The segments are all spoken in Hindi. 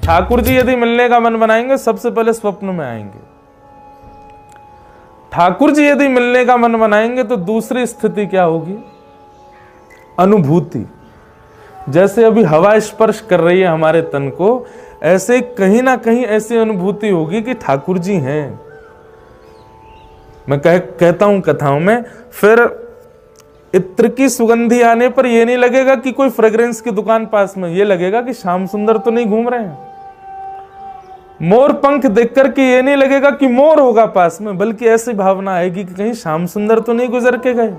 ठाकुर जी यदि मिलने का मन बनाएंगे सबसे पहले स्वप्न में आएंगे। ठाकुर जी यदि मिलने का मन बनाएंगे तो दूसरी स्थिति क्या होगी? अनुभूति। जैसे अभी हवा स्पर्श कर रही है हमारे तन को, ऐसे कहीं ना कहीं ऐसी अनुभूति होगी कि ठाकुर जी हैं। मैं कहता हूं कथाओं में, फिर इत्र की सुगंधी आने पर यह नहीं लगेगा कि कोई फ्रेग्रेंस की दुकान पास में, यह लगेगा कि श्याम सुंदर तो नहीं घूम रहे हैं। मोर पंख देख करके ये नहीं लगेगा कि मोर होगा पास में, बल्कि ऐसी भावना आएगी कि कहीं श्याम सुंदर तो नहीं गुजर के गए।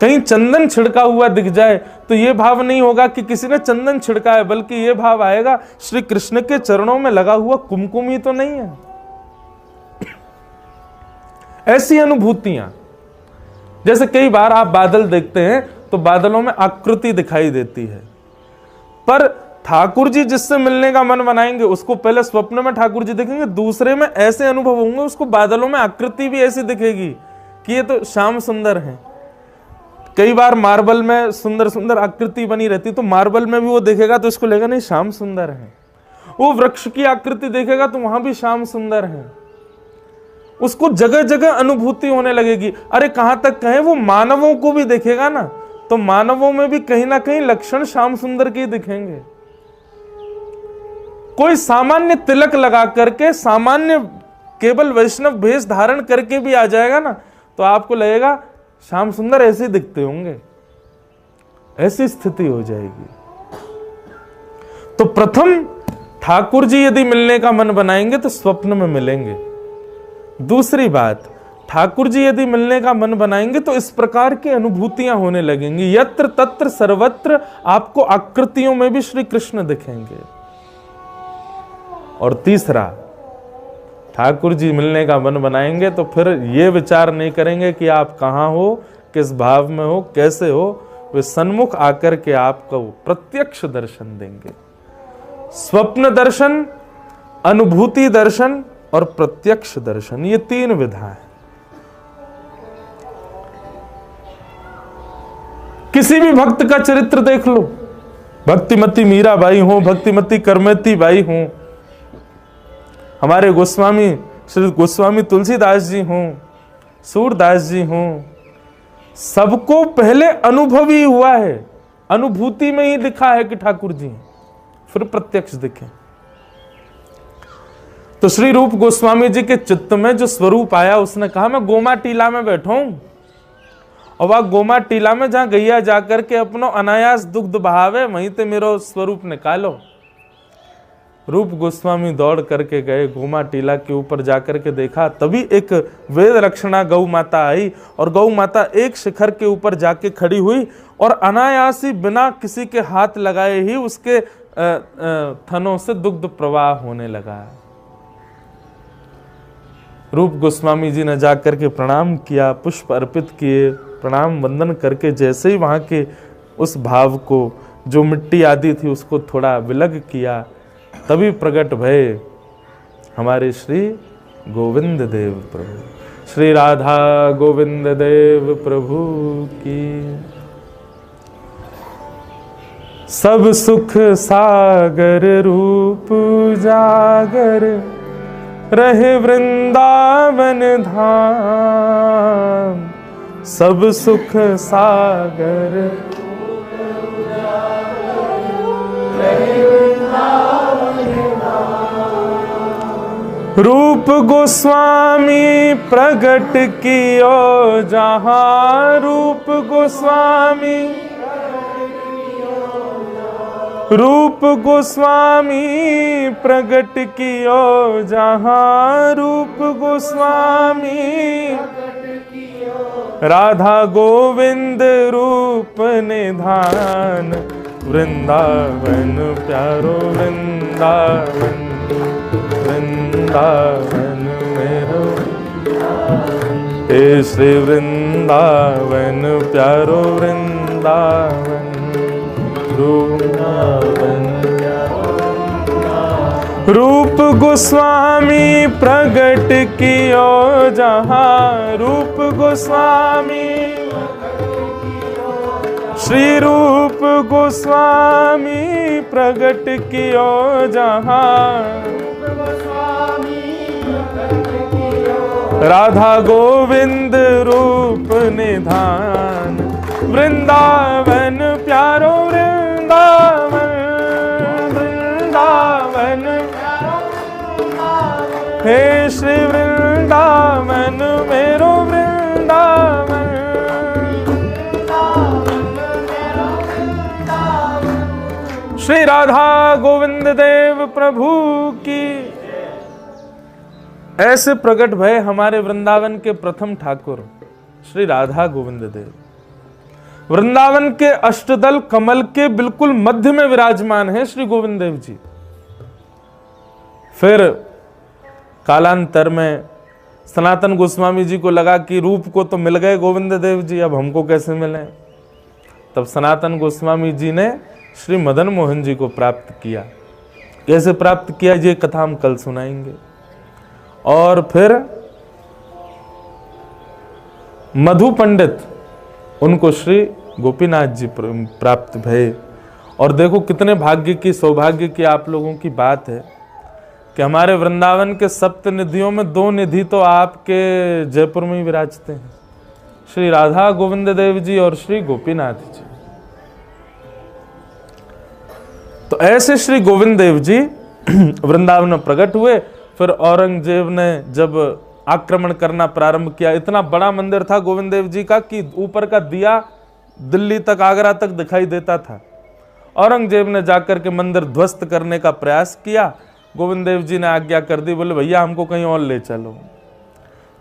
कहीं चंदन छिड़का हुआ दिख जाए तो यह भाव नहीं होगा कि किसी ने चंदन छिड़का है, बल्कि यह भाव आएगा श्री कृष्ण के चरणों में लगा हुआ कुमकुम ही तो नहीं है। ऐसी अनुभूतियां, जैसे कई बार आप बादल देखते हैं तो बादलों में आकृति दिखाई देती है, पर ठाकुर जी जिससे मिलने का मन बनाएंगे उसको पहले स्वप्न में ठाकुर जी दिखेंगे, दूसरे में ऐसे अनुभव होंगे उसको बादलों में आकृति भी ऐसी दिखेगी कि ये तो श्याम सुंदर हैं। कई बार मार्बल में सुंदर सुंदर आकृति बनी रहती, तो मार्बल में भी वो देखेगा तो इसको लगेगा नहीं श्याम सुंदर है। वो वृक्ष की आकृति देखेगा तो वहां भी श्याम सुंदर है। उसको जगह जगह अनुभूति होने लगेगी। अरे कहां तक कहें, वो मानवों को भी देखेगा ना तो मानवों में भी कहीं ना कहीं लक्षण श्याम सुंदर के दिखेंगे। कोई सामान्य तिलक लगा करके, सामान्य केवल वैष्णव भेष धारण करके भी आ जाएगा ना तो आपको लगेगा श्याम सुंदर ऐसे दिखते होंगे, ऐसी स्थिति हो जाएगी। तो प्रथम ठाकुर जी यदि मिलने का मन बनाएंगे तो स्वप्न में मिलेंगे। दूसरी बात, ठाकुर जी यदि मिलने का मन बनाएंगे तो इस प्रकार की अनुभूतियां होने लगेंगी, यत्र तत्र सर्वत्र आपको आकृतियों में भी श्री कृष्ण दिखेंगे। और तीसरा, ठाकुर जी मिलने का मन बनाएंगे तो फिर ये विचार नहीं करेंगे कि आप कहां हो, किस भाव में हो, कैसे हो, वे सन्मुख आकर के आपको प्रत्यक्ष दर्शन देंगे। स्वप्न दर्शन, अनुभूति दर्शन और प्रत्यक्ष दर्शन, ये तीन विधा है। किसी भी भक्त का चरित्र देख लो, भक्तिमती मीराबाई हो, भक्तिमती करमती बाई हो, हमारे गोस्वामी श्री गोस्वामी तुलसीदास जी हों, सूरदास जी हों, सबको पहले अनुभव ही हुआ है, अनुभूति में ही दिखा है कि ठाकुर जी हैं, फिर प्रत्यक्ष दिखे। तो श्री रूप गोस्वामी जी के चित्त में जो स्वरूप आया, उसने कहा मैं गोमा टीला में बैठा हूं, और वह गोमा टीला में जहां गैया जाकर के अपनो अनायास दुग्ध बहावे, वहीं ते मेरो स्वरूप निकालो। रूप गोस्वामी दौड़ करके गए, गोमा टीला के ऊपर जाकर के देखा, तभी एक वेद लक्षणा गौ माता आई और गौ माता एक शिखर के ऊपर जाके खड़ी हुई और अनायास ही बिना किसी के हाथ लगाए ही उसके थनों से दुग्ध प्रवाह होने लगा। रूप गोस्वामी जी ने जाकर के प्रणाम किया, पुष्प अर्पित किए, प्रणाम वंदन करके जैसे ही वहां के उस भाव को, जो मिट्टी आदि थी उसको थोड़ा विलग किया, तभी प्रकट भय हमारे श्री गोविंद देव प्रभु, श्री राधा गोविंद देव प्रभु की। सब सुख सागर रूप जागर, रहे वृंदावन धाम। सब सुख सागर रूप गोस्वामी प्रगट कियो जहां, रूप गोस्वामी, रूप गोस्वामी प्रगट कियो जहां, रूप गोस्वामी राधा गोविंद रूप निधान। वृंदावन प्यारो वृंदावन, वृंदावन मेरो, हे श्री वृंदावन प्यारो वृंदावन, रूप गोस्वामी प्रगट कियो जहां, रूप गोस्वामी, श्री रूप गोस्वामी प्रगट कियो जहां, राधा गोविंद रूप निधान। वृंदावन प्यारो वृंदावन, वृंदावन हे श्री वृंदावन मेरो वृंदावन। श्री राधा गोविंद देव प्रभु की। ऐसे प्रकट भय हमारे वृंदावन के प्रथम ठाकुर श्री राधा गोविंद देव। वृंदावन के अष्टदल कमल के बिल्कुल मध्य में विराजमान है श्री गोविंद देव जी। फिर कालांतर में सनातन गोस्वामी जी को लगा कि रूप को तो मिल गए गोविंद देव जी, अब हमको कैसे मिले। तब सनातन गोस्वामी जी ने श्री मदन मोहन जी को प्राप्त किया। कैसे प्राप्त किया ये कथा हम कल सुनाएंगे। और फिर मधु पंडित उनको श्री गोपीनाथ जी प्राप्त भये। और देखो कितने भाग्य की, सौभाग्य की आप लोगों की बात है कि हमारे वृंदावन के सप्त निधियों में 2 निधि तो आपके जयपुर में ही विराजते हैं, श्री राधा गोविंद देव जी और श्री गोपीनाथ जी। तो ऐसे श्री गोविंद देव जी वृंदावन में प्रकट हुए। फिर औरंगजेब ने जब आक्रमण करना प्रारंभ किया, इतना बड़ा मंदिर था गोविंद देव जी का कि ऊपर का दिया दिल्ली तक, आगरा तक दिखाई देता था। औरंगजेब ने जाकर के मंदिर ध्वस्त करने का प्रयास किया। गोविंद देव जी ने आज्ञा कर दी, बोले भैया हमको कहीं और ले चलो।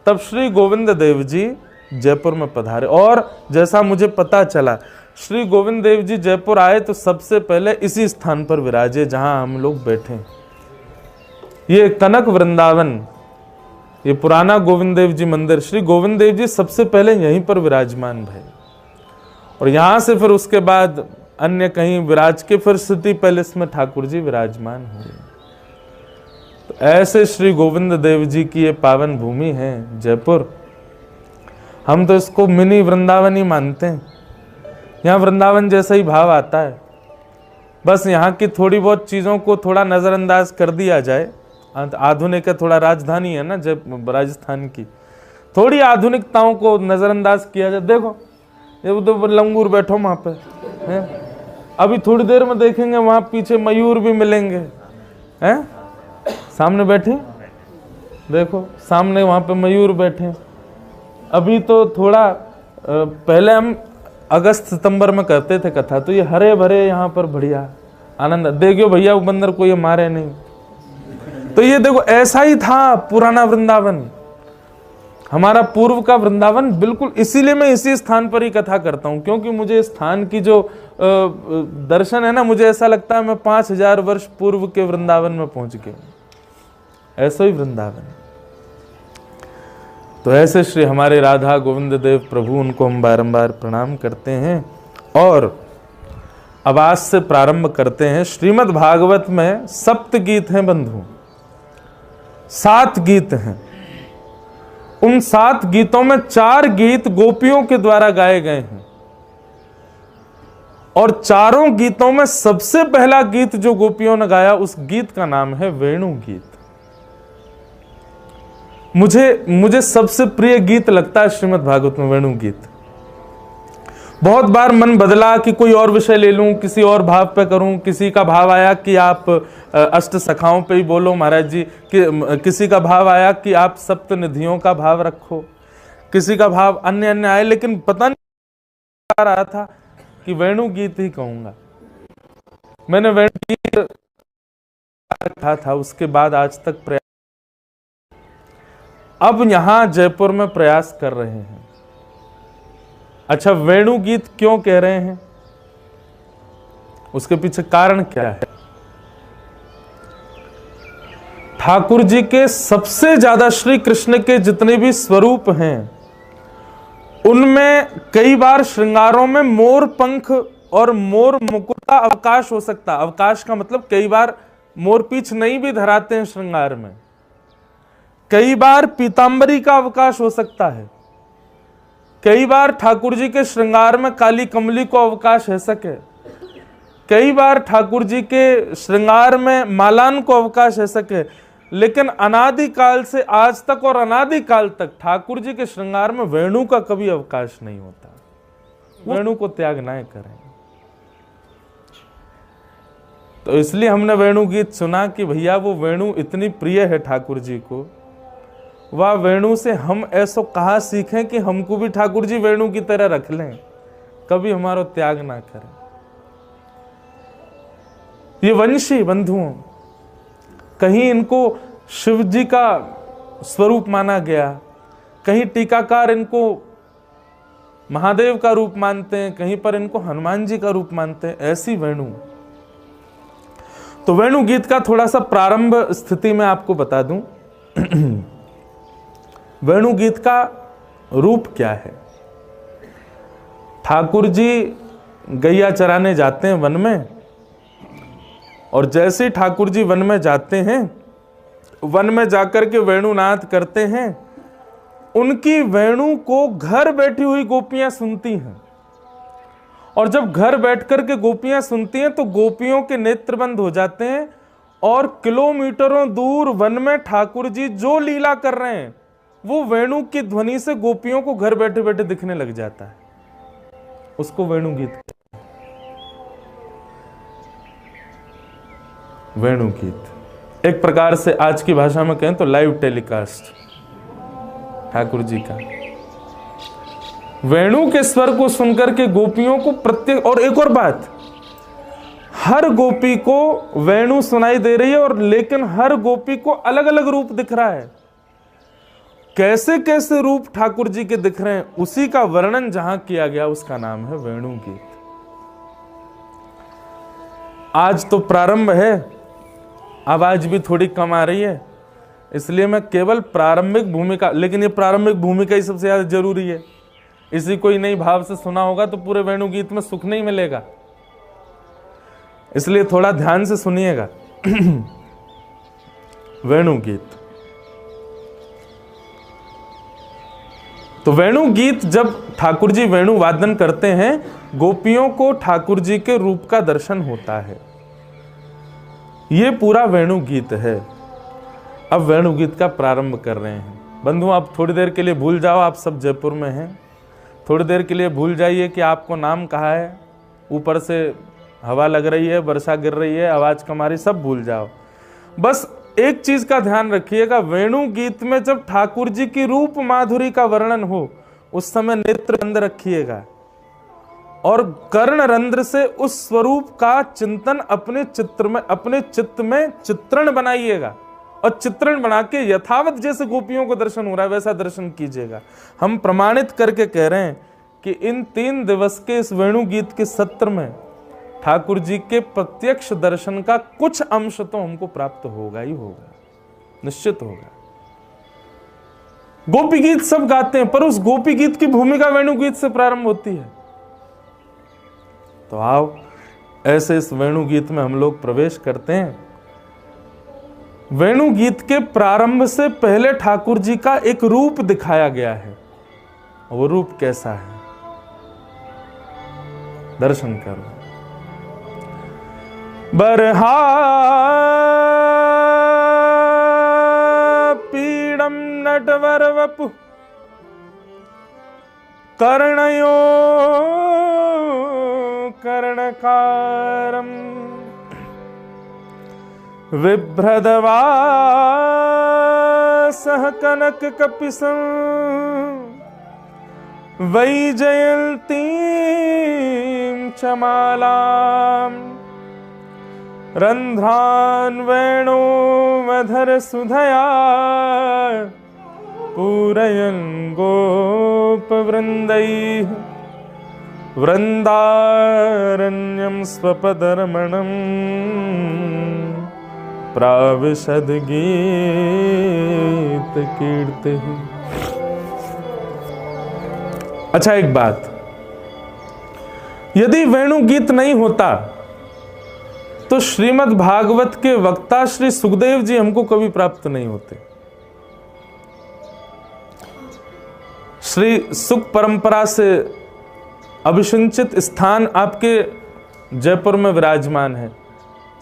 तब श्री गोविंद देव जी जयपुर में पधारे। और जैसा मुझे पता चला, श्री गोविंद देव जी जयपुर आए तो सबसे पहले इसी स्थान पर विराजे जहां हम लोग बैठे। ये कनक वृंदावन, ये पुराना गोविंद देव जी मंदिर, श्री गोविंद देव जी सबसे पहले यहीं पर विराजमान भये। और यहां से फिर उसके बाद अन्य कहीं विराज के फिर सिटी पैलेस में ठाकुर जी विराजमान हुए। तो ऐसे श्री गोविंद देव जी की ये पावन भूमि है जयपुर। हम तो इसको मिनी वृंदावन ही मानते हैं। यहाँ वृंदावन जैसा ही भाव आता है। बस यहाँ की थोड़ी बहुत चीज़ों को थोड़ा नज़रअंदाज कर दिया जाए। आधुनिक है, थोड़ा राजधानी है ना जब राजस्थान की, थोड़ी आधुनिकताओं को नज़रअंदाज किया जाए। देखो ये उधर लंगूर बैठो वहाँ पे है, अभी थोड़ी देर में देखेंगे वहाँ पीछे मयूर भी मिलेंगे हैं, सामने बैठे देखो, सामने वहाँ पे मयूर बैठे। अभी तो थोड़ा पहले हम अगस्त सितंबर में करते थे कथा, तो ये हरे भरे यहाँ पर बढ़िया आनंद। देखियो भैया वो बंदर को ये मारे नहीं। तो ये देखो ऐसा ही था पुराना वृंदावन, हमारा पूर्व का वृंदावन। बिल्कुल इसीलिए मैं इसी स्थान पर ही कथा करता हूँ, क्योंकि मुझे स्थान की जो दर्शन है ना, मुझे ऐसा लगता है मैं 5000 वर्ष पूर्व के वृंदावन में पहुंच गया हूं। ऐसा ही वृंदावन। तो ऐसे श्री हमारे राधा गोविंद देव प्रभु, उनको हम बारंबार प्रणाम करते हैं। और अब आज से प्रारंभ करते हैं। श्रीमद् भागवत में 7 गीत हैं बंधु, 7 गीत हैं। उन 7 गीतों में 4 गीत गोपियों के द्वारा गाए गए हैं। और चारों गीतों में सबसे पहला गीत जो गोपियों ने गाया, उस गीत का नाम है वेणु गीत। मुझे सबसे प्रिय गीत लगता है श्रीमद् भागवत में वेणु गीत। बहुत बार मन बदला कि कोई और विषय ले लूं, किसी और भाव पे करूं। किसी का भाव आया कि आप अष्ट सखाओं पे ही बोलो महाराज जी, किसी का भाव आया कि आप सप्त निधियों का भाव रखो, किसी का भाव अन्य अन्य आए, लेकिन पता नहीं आ रहा था कि वेणु गीत ही कहूंगा। मैंने वेणु गीत रखा था, उसके बाद आज तक प्रयास, अब यहां जयपुर में प्रयास कर रहे हैं। अच्छा, वेणु गीत क्यों कह रहे हैं, उसके पीछे कारण क्या है? ठाकुर जी के सबसे ज्यादा श्री कृष्ण के जितने भी स्वरूप हैं, उनमें कई बार श्रृंगारों में मोर पंख और मोर मुकुट का अवकाश हो सकता है। अवकाश का मतलब कई बार मोर पीछ नहीं भी धराते हैं श्रृंगार में, कई बार पीतांबरी का अवकाश हो सकता है, कई बार ठाकुर जी के श्रृंगार में काली कमली को अवकाश है सके। कई बार ठाकुर जी के श्रृंगार में मालान को अवकाश है सके, लेकिन अनादिकाल से आज तक और अनादिकाल तक ठाकुर जी के श्रृंगार में वेणु का कभी अवकाश नहीं होता। वेणु को त्याग ना करें। तो इसलिए हमने वेणु गीत सुना कि भैया वो वेणु इतनी प्रिय है ठाकुर जी को, वह वेणु से हम ऐसो कहा सीखें कि हमको भी ठाकुर जी वेणु की तरह रख लें, कभी हमारा त्याग ना करें। ये वंशी बंधुओं, कहीं इनको शिव जी का स्वरूप माना गया, कहीं टीकाकार इनको महादेव का रूप मानते हैं, कहीं पर इनको हनुमान जी का रूप मानते हैं। ऐसी वेणु। तो वेणु गीत का थोड़ा सा प्रारंभ स्थिति में आपको बता दूं। वेणु गीत का रूप क्या है? ठाकुर जी गैया चराने जाते हैं वन में, और जैसे ही ठाकुर जी वन में जाते हैं, वन में जाकर के वेणुनाद करते हैं, उनकी वेणु को घर बैठी हुई गोपियां सुनती हैं। और जब घर बैठकर के गोपियां सुनती हैं तो गोपियों के नेत्र बंद हो जाते हैं, और किलोमीटरों दूर वन में ठाकुर जी जो लीला कर रहे हैं वो वेणु की ध्वनि से गोपियों को घर बैठे बैठे दिखने लग जाता है। उसको वेणु गीत। वेणु गीत एक प्रकार से आज की भाषा में कहें तो लाइव टेलीकास्ट ठाकुर जी का। वेणु के स्वर को सुनकर के गोपियों को प्रत्येक, और एक और बात, हर गोपी को वेणु सुनाई दे रही है, और लेकिन हर गोपी को अलग अलग रूप दिख रहा है। कैसे कैसे रूप ठाकुर जी के दिख रहे हैं, उसी का वर्णन जहां किया गया उसका नाम है वेणु गीत। आज तो प्रारंभ है, आवाज भी थोड़ी कम आ रही है, इसलिए मैं केवल प्रारंभिक भूमिका, लेकिन ये प्रारंभिक भूमिका ही सबसे ज्यादा जरूरी है। इसी कोई नई भाव से सुना होगा तो पूरे वेणु गीत में सुख नहीं मिलेगा, इसलिए थोड़ा ध्यान से सुनिएगा। वेणु गीत। तो वेणु गीत, जब ठाकुर जी वेणु वादन करते हैं, गोपियों को ठाकुर जी के रूप का दर्शन होता है। ये पूरा वेणु गीत है। अब वेणु गीत का प्रारंभ कर रहे हैं। बंधु, आप थोड़ी देर के लिए भूल जाओ, आप सब जयपुर में हैं। थोड़ी देर के लिए भूल जाइए कि आपको नाम कहा है, ऊपर से हवा लग रही है, वर्षा गिर रही है, आवाज कमारी, सब भूल जाओ। बस एक चीज का ध्यान रखिएगा, वेणु गीत में जब ठाकुर जी की रूप माधुरी का वर्णन हो, उस समय नेत्र बंद रखिएगा और कर्ण रंध्र से उस स्वरूप का चिंतन अपने चित्त में चित्रण बनाइएगा, और चित्रण बना के यथावत जैसे गोपियों को दर्शन हो रहा है वैसा दर्शन कीजिएगा। हम प्रमाणित करके कह रहे हैं कि इन 3 दिवस के इस वेणु गीत के सत्र में ठाकुर जी के प्रत्यक्ष दर्शन का कुछ अंश तो हमको प्राप्त होगा ही होगा, निश्चित होगा। गोपी गीत सब गाते हैं, पर उस गोपी गीत की भूमिका वेणु गीत से प्रारंभ होती है। तो आओ ऐसे इस वेणु गीत में हम लोग प्रवेश करते हैं। वेणु गीत के प्रारंभ से पहले ठाकुर जी का एक रूप दिखाया गया है। वो रूप कैसा है, दर्शन करो। बरहा पीडम नटवर वपु कर्णयो कर्णकारम विभ्रदवासः कनक कपिसं वैजयन्तीं च मालां रन्ध्रान् वेणोमधर सुधया पूरयन् गोपवृन्दैः वृन्दारण्यं स्वपदरमणम् प्राविशद गीत कीर्ति। अच्छा, एक बात, यदि वेणु गीत नहीं होता तो श्रीमद् भागवत के वक्ता श्री सुखदेव जी हमको कभी प्राप्त नहीं होते। श्री सुख परंपरा से अभिषिंचित स्थान आपके जयपुर में विराजमान है।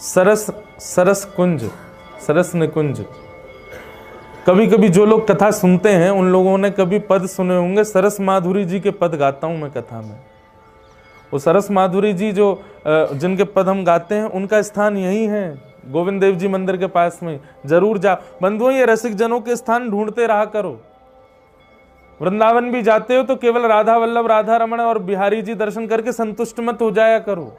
सरस कुंज, सरस निकुंज। कभी कभी जो लोग कथा सुनते हैं उन लोगों ने कभी पद सुने होंगे, सरस माधुरी जी के पद गाता हूं मैं कथा में। वो सरस माधुरी जी जो जिनके पद हम गाते हैं उनका स्थान यही है, गोविंद देव जी मंदिर के पास में। जरूर जा बंधुओं, ये रसिक जनों के स्थान ढूंढते रहा करो। वृंदावन भी जाते हो तो केवल राधा वल्लभ, राधा रमण और बिहारी जी दर्शन करके संतुष्ट मत हो जाया करो,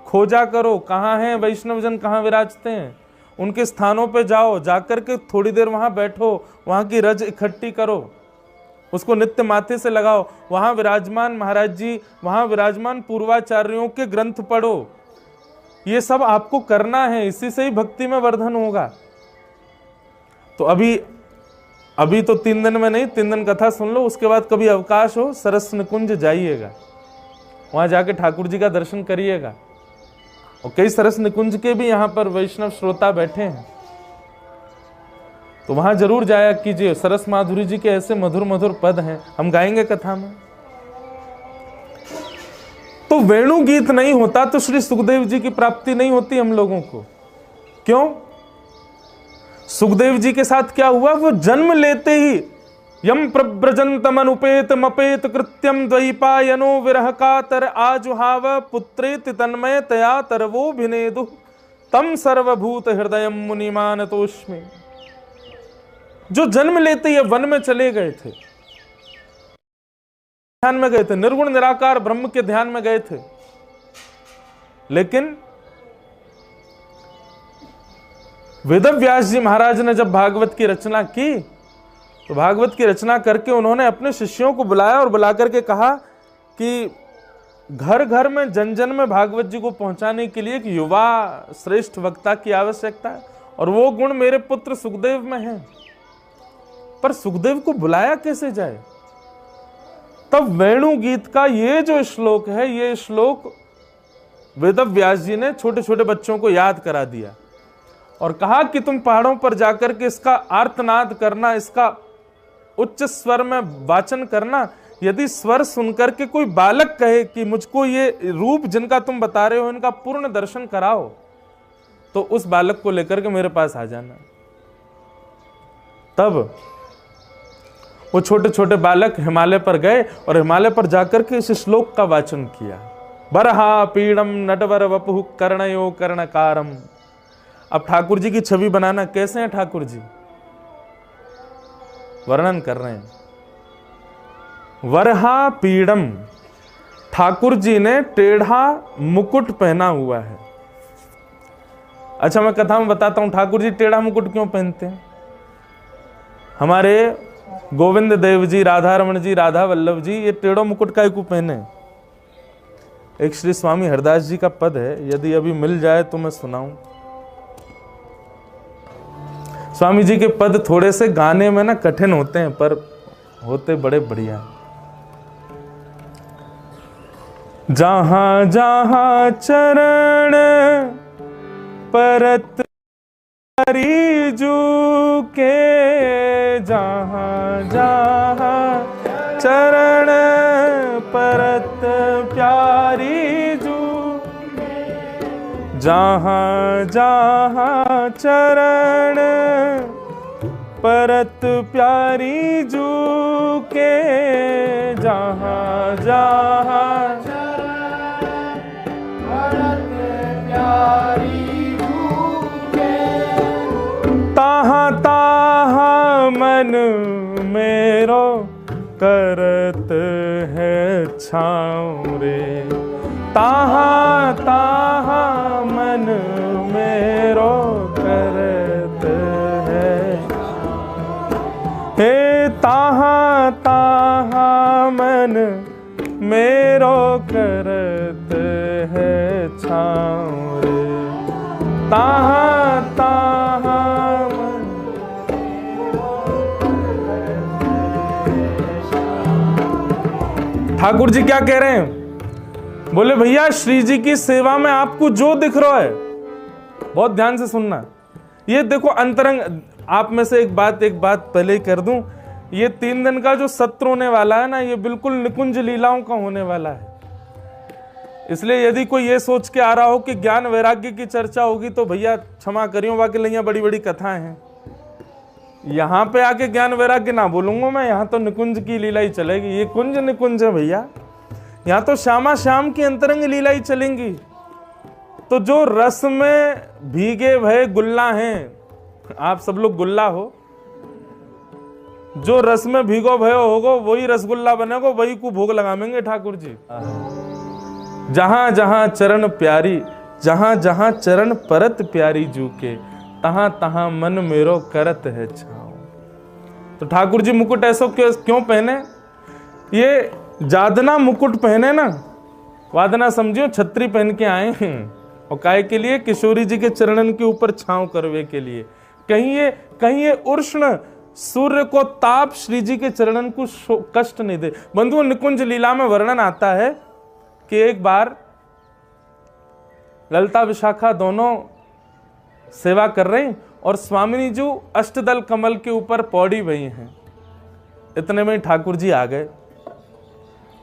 खोजा करो कहाँ हैं वैष्णव जन, कहाँ विराजते हैं। उनके स्थानों पे जाओ, जाकर के थोड़ी देर वहां बैठो, वहां की रज इकट्ठी करो, उसको नित्य माथे से लगाओ। वहां विराजमान महाराज जी, वहां विराजमान पूर्वाचार्यों के ग्रंथ पढ़ो। ये सब आपको करना है, इसी से ही भक्ति में वर्धन होगा। तो अभी तो 3 दिन में नहीं, 3 दिन कथा सुन लो, उसके बाद कभी अवकाश हो सरस निकुंज जाइएगा, वहां जाके ठाकुर जी का दर्शन करिएगा। और कई सरस निकुंज के भी यहाँ पर वैष्णव श्रोता बैठे हैं, तो वहां जरूर जाया कीजिए। सरस माधुरी जी के ऐसे मधुर मधुर पद हैं, हम गाएंगे कथा में। तो वेणु गीत नहीं होता तो श्री सुखदेव जी की प्राप्ति नहीं होती हम लोगों को। क्यों? सुखदेव जी के साथ क्या हुआ? वो जन्म लेते ही यम प्रव्रजंतम अनुपेत मपेत कृत्यम द्वैपायनो विरह कातर आजुहाव पुत्रेति तन्मय तया तरवो भिनेदु तम सर्वभूत हृदय मुनिमान तोष्मि। जो जन्म लेते ही वन में चले गए थे, ध्यान में गए थे, निर्गुण निराकार ब्रह्म के ध्यान में गए थे, लेकिन वेदव्यास जी महाराज ने जब भागवत की रचना की तो भागवत की रचना करके उन्होंने अपने शिष्यों को बुलाया और बुला करके कहा कि घर घर में जन जन में भागवत जी को पहुंचाने के लिए एक युवा श्रेष्ठ वक्ता की आवश्यकता है, और वो गुण मेरे पुत्र सुखदेव में है। पर सुखदेव को बुलाया कैसे जाए? तब वेणु गीत का ये जो श्लोक है, ये श्लोक वेदव्यास जी ने छोटे छोटे बच्चों को याद करा दिया और कहा कि तुम पहाड़ों पर जाकर के इसका आर्तनाद करना, इसका उच्च स्वर में वाचन करना। यदि स्वर सुनकर के कोई बालक कहे कि मुझको ये रूप जिनका तुम बता रहे हो इनका पूर्ण दर्शन कराओ, तो उस बालक को लेकर के मेरे पास आ जाना। तब वो छोटे छोटे बालक हिमालय पर गए और हिमालय पर जाकर के इस श्लोक का वाचन किया। बरहा पीड़म नटवर वपुः कर्णयो कर्णकारम। अब ठाकुर जी की छवि बनाना, कैसे हैं ठाकुर जी, वर्णन कर रहे हैं। वरहा पीड़म, ठाकुर जी ने टेढ़ा मुकुट पहना हुआ है। अच्छा, मैं कथा में बताता हूं ठाकुर जी टेढ़ा मुकुट क्यों पहनते हैं। हमारे गोविंद देव जी, राधा रमण जी, राधा वल्लभ जी ये टेढ़ो मुकुट का क्यों पहने? एक श्री स्वामी हरदास जी का पद है, यदि अभी मिल जाए तो मैं सुनाऊं। स्वामी जी के पद थोड़े से गाने में ना कठिन होते हैं, पर होते बड़े बढ़िया। जहां जहां चरण परत हरिजू के, जहां जहां चरण परत प्यारी जू, जहां जहां चरण परत प्यारी जू के, जहां जहां परत प्यारी जू के, ताहा ताहा मन मेरो करत है छाँव रे, ताहा ताहा मन मेरो करत है, हे ताहा ताहा मन मेरो करत है छाँव रे, ताहा ताहा मन। ठाकुर जी क्या कह रहे हैं? बोले भैया श्री जी की सेवा में आपको जो दिख रहा है, बहुत ध्यान से सुनना। ये देखो अंतरंग, आप में से एक बात पहले ही कर दूं, ये 3 दिन का जो सत्र होने वाला है ना, ये बिल्कुल निकुंज लीलाओं का होने वाला है। इसलिए यदि कोई ये सोच के आ रहा हो कि ज्ञान वैराग्य की चर्चा होगी तो भैया क्षमा करियो, बाकी लइया बड़ी बड़ी कथाएं हैं। यहां पे आके ज्ञान वैराग्य ना बोलूंगा मैं, यहां तो निकुंज की लीला ही चलेगी। ये कुंज निकुंज है भैया, यहां तो श्यामा श्याम की अंतरंग लीला ही चलेंगी। तो जो रस में भीगे भय गुल्ला हैं, आप सब लोग गुल्ला हो, जो रस में भीगो भयो होगो वही रसगुल्ला बनेगो, वही को भोग लगाएंगे ठाकुर जी। जहां जहां चरण प्यारी, जहां जहां चरण परत प्यारी जूके, तहां तहां मन मेरो करत है छाओ। तो ठाकुर जी मुकुट ऐसा क्यों पहने? ये जादना मुकुट पहने ना, वादना समझियो छतरी पहन के आए हैं, और काय के लिए? किशोरी जी के चरणन के ऊपर छांव करवे के लिए। कहीं ये उष्ण सूर्य को ताप श्री जी के चरणन को कष्ट नहीं दे। बंधुओं, निकुंज लीला में वर्णन आता है कि एक बार ललिता विशाखा दोनों सेवा कर रही और स्वामिनी जी अष्टदल कमल के ऊपर पौड़ी हुई हैं। इतने में ठाकुर जी आ गए,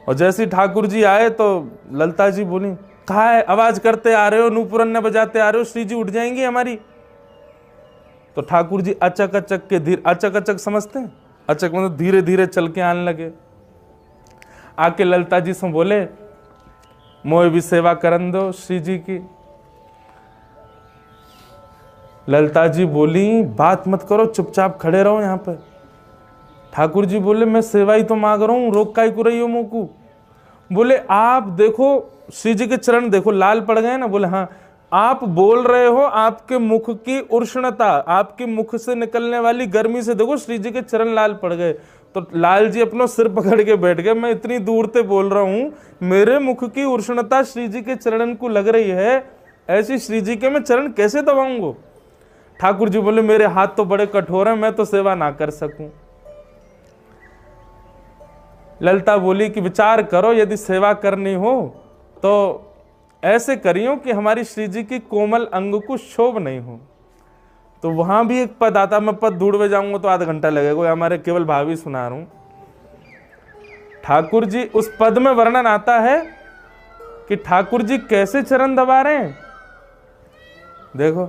और जैसे ही ठाकुर जी आए तो ललिता जी बोली, कहा है आवाज करते आ रहे हो, नूपुरन्ने बजाते आ रहे हो, श्री जी उठ जाएंगी हमारी। तो ठाकुर जी अचक अचक के धीरे, अचक अचक समझते हैं, अचक मतलब धीरे धीरे चल के आने लगे। आके ललिता जी से बोले, मोए भी सेवा करन दो श्री जी की। ललिता जी बोली, बात मत करो, चुपचाप खड़े रहो यहाँ पे। ठाकुर जी बोले, मैं सेवा ही तो मांग रहा हूं, रोक काहे को रही हो मुंह को? बोले, आप देखो श्री जी के चरण देखो लाल पड़ गए ना। बोले, हाँ। आप बोल रहे हो, आपके मुख की उष्णता, आपके मुख से निकलने वाली गर्मी से देखो श्री जी के चरण लाल पड़ गए। तो लाल जी अपना सिर पकड़ के बैठ गए, मैं इतनी दूर से बोल रहा हूं, मेरे मुख की उष्णता श्री जी के चरणन को लग रही है, ऐसी श्री जी के मैं चरण कैसे दबाऊंगा? ठाकुर जी बोले, मेरे हाथ तो बड़े कठोर हैं, मैं तो सेवा ना कर सकूं। ललिता बोली कि विचार करो, यदि सेवा करनी हो तो ऐसे करियो कि हमारी श्री जी की कोमल अंग को शोभ नहीं हो। तो वहां भी एक पद आता, मैं पद ढूंढवे जाऊंगा तो आधा घंटा लगेगा, हमारे केवल भावी सुना रहा हूं। ठाकुर जी उस पद में वर्णन आता है कि ठाकुर जी कैसे चरण दबा रहे हैं। देखो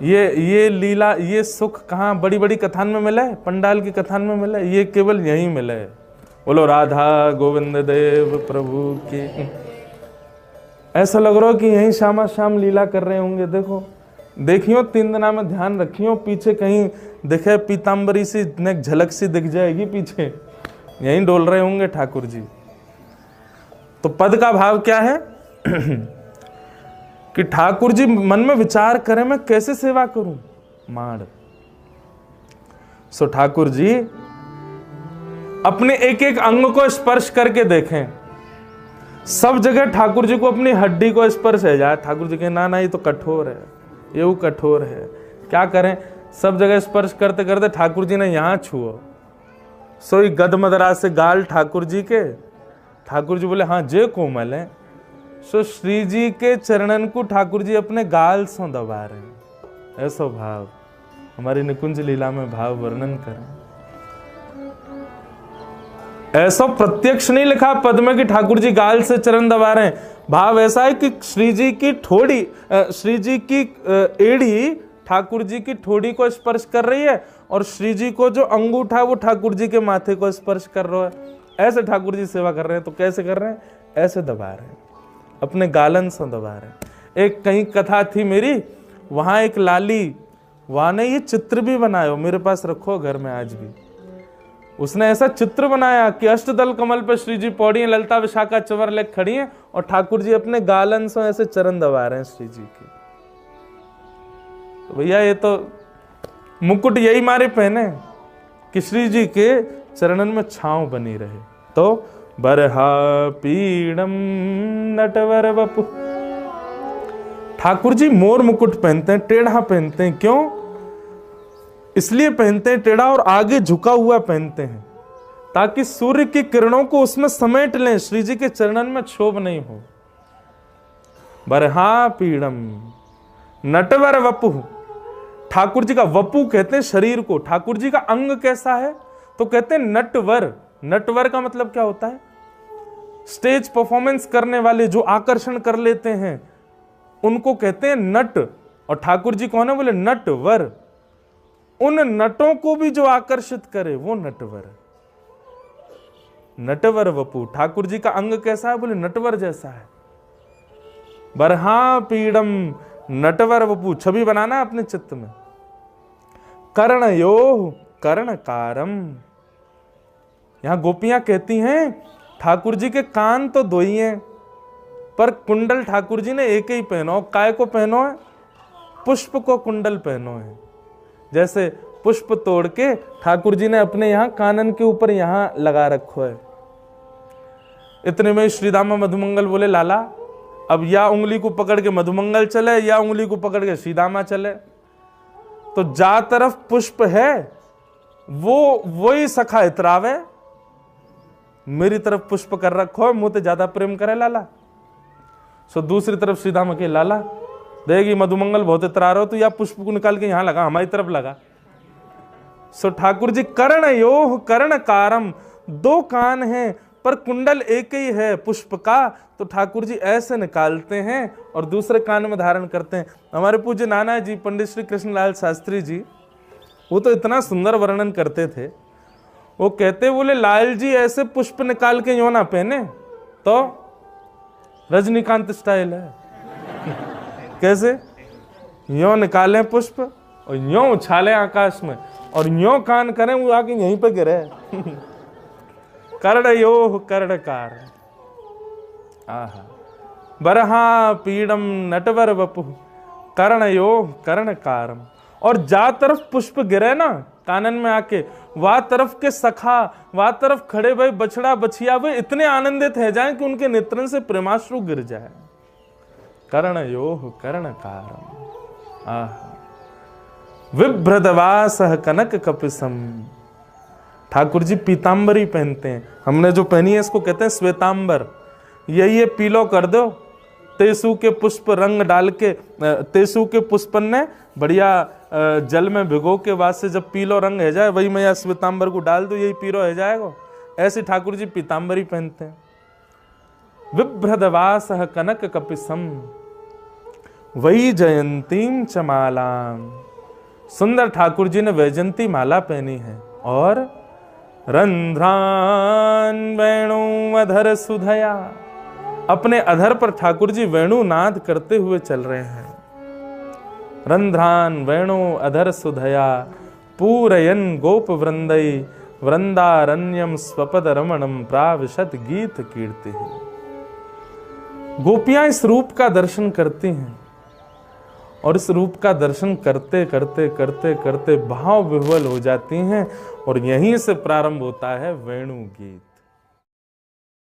ये लीला, ये सुख कहाँ बड़ी बड़ी कथान में मिला है? पंडाल की कथान में मिला है? ये केवल यहीं मिला है। बोलो राधा गोविंद देव प्रभु की। ऐसा लग रहा हो कि यहीं श्यामा श्याम लीला कर रहे होंगे। देखो देखियो, 3 दिना में ध्यान रखियो, पीछे कहीं दिखे पीताम्बरी सी नेक झलक सी दिख जाएगी पीछे, यहीं डोल रहे होंगे ठाकुर जी। तो पद का भाव क्या है कि ठाकुर जी मन में विचार करें, मैं कैसे सेवा करूं माड़। सो ठाकुर जी अपने एक एक अंग को स्पर्श करके देखें। सब जगह ठाकुर जी को अपनी हड्डी को स्पर्श है जाए। ठाकुर जी के ना ये तो कठोर है, ये वो कठोर है, क्या करें? सब जगह स्पर्श करते करते ठाकुर जी ने यहां छुओ। सोई गदमदरा से गाल ठाकुर जी के। ठाकुर जी बोले, हाँ जे कोमल है। सो श्री जी के चरणन को ठाकुर जी अपने गाल से दबा रहे हैं। ऐसा भाव हमारी निकुंज लीला में भाव वर्णन करें। ऐसा प्रत्यक्ष नहीं लिखा पद में कि ठाकुर जी गाल से चरण दबा रहे हैं। भाव ऐसा है कि श्री जी की ठोड़ी, श्री जी की एड़ी ठाकुर जी की ठोड़ी को स्पर्श कर रही है, और श्री जी को जो अंगूठा वो ठाकुर जी के माथे को स्पर्श कर रहा है। ऐसे ठाकुर जी सेवा कर रहे हैं। तो कैसे कर रहे हैं? ऐसे दबा रहे हैं, अपने गालन से दबा रहे हैं। एक कहीं कथा थी मेरी, वहां एक लाली, वहां ने ये चित्र भी बनाया, मेरे पास रखो घर में आज भी। उसने ऐसा चित्र बनाया कि अष्टदल कमल पे श्री जी पौड़ी हैं, ललिता विशाखा चवर लेक खड़ी हैं, और ठाकुर जी अपने गालन से ऐसे चरण दबा रहे हैं श्री जी के। तो भैया ये तो मुकुट यही मारे पहने कि श्री जी के चरणन में छांव बनी रहे। तो बरहा पीड़म नटवर वपु, ठाकुर जी मोर मुकुट पहनते हैं, टेढ़ा पहनते हैं। क्यों? इसलिए पहनते हैं टेढ़ा और आगे झुका हुआ पहनते हैं, ताकि सूर्य की किरणों को उसमें समेट लें, श्री जी के चरणन में क्षोभ नहीं हो। बरहा पीड़म नटवर वपु, ठाकुर जी का वपु कहते हैं शरीर को। ठाकुर जी का अंग कैसा है? तो कहते हैं नटवर। नटवर का मतलब क्या होता है? स्टेज परफॉर्मेंस करने वाले जो आकर्षण कर लेते हैं उनको कहते हैं नट। और ठाकुर जी कौन है? बोले नटवर। उन नटों को भी जो आकर्षित करे वो नटवर। नटवर वपु, ठाकुर जी का अंग कैसा है? बोले नटवर जैसा है। बरहा पीड़म नटवर वपु, छवि बनाना अपने चित्त में। कर्णयो कर्णकारम, यहां गोपियां कहती हैं ठाकुर जी के कान तो दो ही हैं, पर कुंडल ठाकुर जी ने एक ही पहनो। काय को पहनो है? पुष्प को कुंडल पहनो है। जैसे पुष्प तोड़ के ठाकुर जी ने अपने यहां कानन के ऊपर यहां लगा रखो है। इतने में श्रीदामा मधुमंगल बोले लाला अब या उंगली को पकड़ के मधुमंगल चले या उंगली को पकड़ के श्रीदामा चले। तो जा तरफ पुष्प है वो ही सखा इतरावे, मेरी तरफ पुष्प कर रखो है, मुंह ते ज्यादा प्रेम करे लाला। सो दूसरी तरफ श्रीदामा के लाला देगी मधुमंगल बहुत इतरा रहे हो तो या पुष्प को निकाल के यहां लगा, हमारी तरफ लगा। सो ठाकुर जी कर्ण योह कर्ण कारम, दो कान हैं पर कुंडल एक ही है पुष्प का, तो ठाकुर जी ऐसे निकालते हैं और दूसरे कान में धारण करते हैं। हमारे पूज्य नाना जी पंडित श्री कृष्णलाल शास्त्री जी वो तो इतना सुंदर वर्णन करते थे। वो कहते बोले लाल जी ऐसे पुष्प निकाल के यूं ना पहने तो रजनीकांत स्टाइल है। कैसे? यूं निकालें पुष्प और यूं उछाले आकाश में और यूं कान करें वो आके यहीं पे गिरे। कर्णयोः कर्णकार, आहा बरहा पीड़म नटवर वपु कर्णयोः कर्णकारम। और जा तरफ पुष्प गिरे ना कानन में आके, वह तरफ के सखा वह तरफ खड़े भाई बछड़ा बछिया वे इतने आनंदित है जाएं कि उनके नेत्रन से प्रेमाश्रु गिर जाए। कर्णयोः कर्णकारम, आहा विभ्रदवासः कनक कपिसम। ठाकुर जी पीतांबरी पहनते हैं, हमने जो पहनी है इसको कहते हैं श्वेतांबर। ये पीलो कर दो, तेसु के पुष्प रंग डाल के, तेसु के पुष्पन ने बढ़िया जल में भिगो के बाद से जब पीलो रंग है जाए वही मैं श्वेतांबर को डाल दो, यही पीलो है जाएगा। ऐसे ठाकुर जी पीतांबरी पहनते हैं। विभ्रदवासः कनक कपिसम वही जयंतीम च मालाम, सुंदर ठाकुर जी ने वैजंती माला पहनी है। और रंध्रान वेणु अधर सुधया, अपने अधर पर ठाकुर जी वेणु नाद करते हुए चल रहे हैं। रंध्रान वेणु अधर सुधया पूरयन गोप वृंदई वृंदारण्यम स्वपद रमणम प्राविशत गीत कीर्ति। गोपियां इस रूप का दर्शन करती हैं और इस रूप का दर्शन करते करते करते करते भाव विह्वल हो जाती हैं और यहीं से प्रारंभ होता है वेणु गीत।